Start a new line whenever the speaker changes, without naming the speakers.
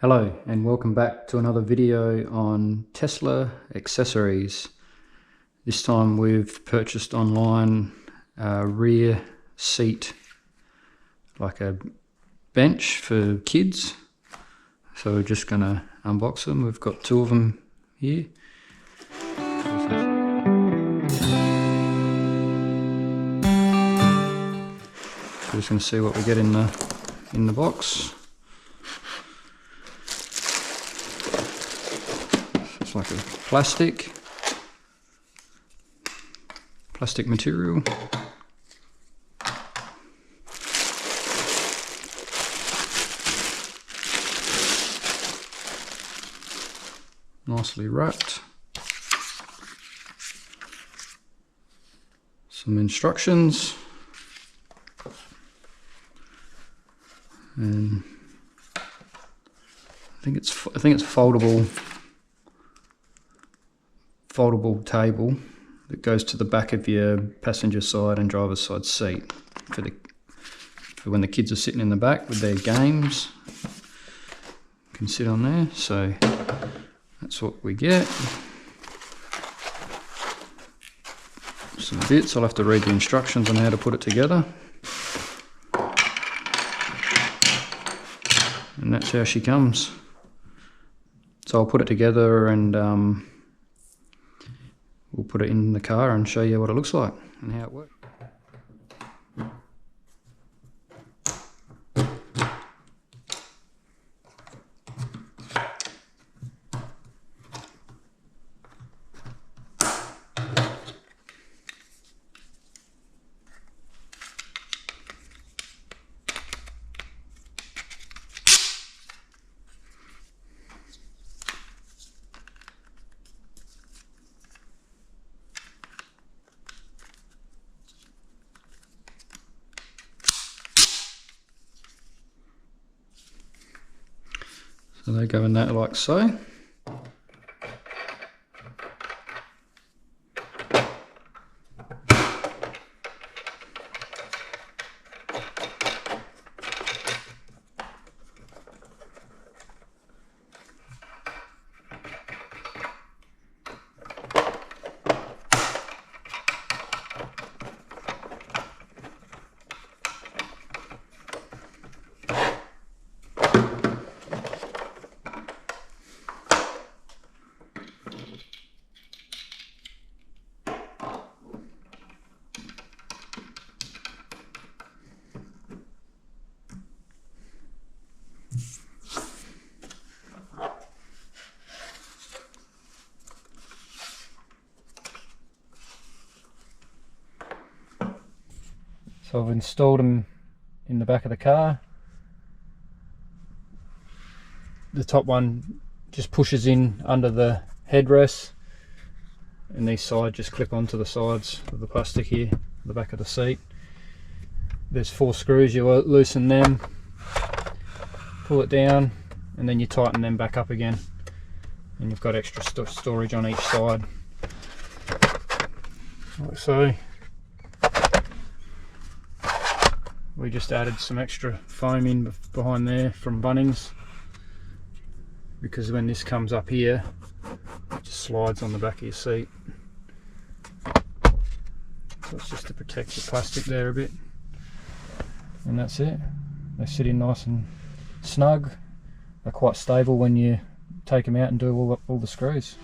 Hello and welcome back to another video on Tesla accessories. This time we've purchased online a rear seat, like a bench for kids. So we're just going to unbox them. We've got two of them here. We're just going to see what we get in the box. It's like a plastic material. Nicely wrapped. Some instructions. And I think it's a foldable table that goes to the back of your passenger side and driver's side seat for when the kids are sitting in the back with their games. You can sit on there. So that's what we get. Some bits. I'll have to read the instructions on how to put it together. And that's how she comes. So I'll put it together and we'll put it in the car and show you what it looks like and how it works. So they go in that like so. So I've installed them in the back of the car. The top one just pushes in under the headrest, and these sides just clip onto the sides of the plastic here, the back of the seat. There's 4 screws, you loosen them, pull it down, and then you tighten them back up again. And you've got extra storage on each side, like so. We just added some extra foam in behind there from Bunnings, because when this comes up here, it just slides on the back of your seat. So it's just to protect the plastic there a bit. And that's it. They sit in nice and snug. They're quite stable when you take them out and do all the screws.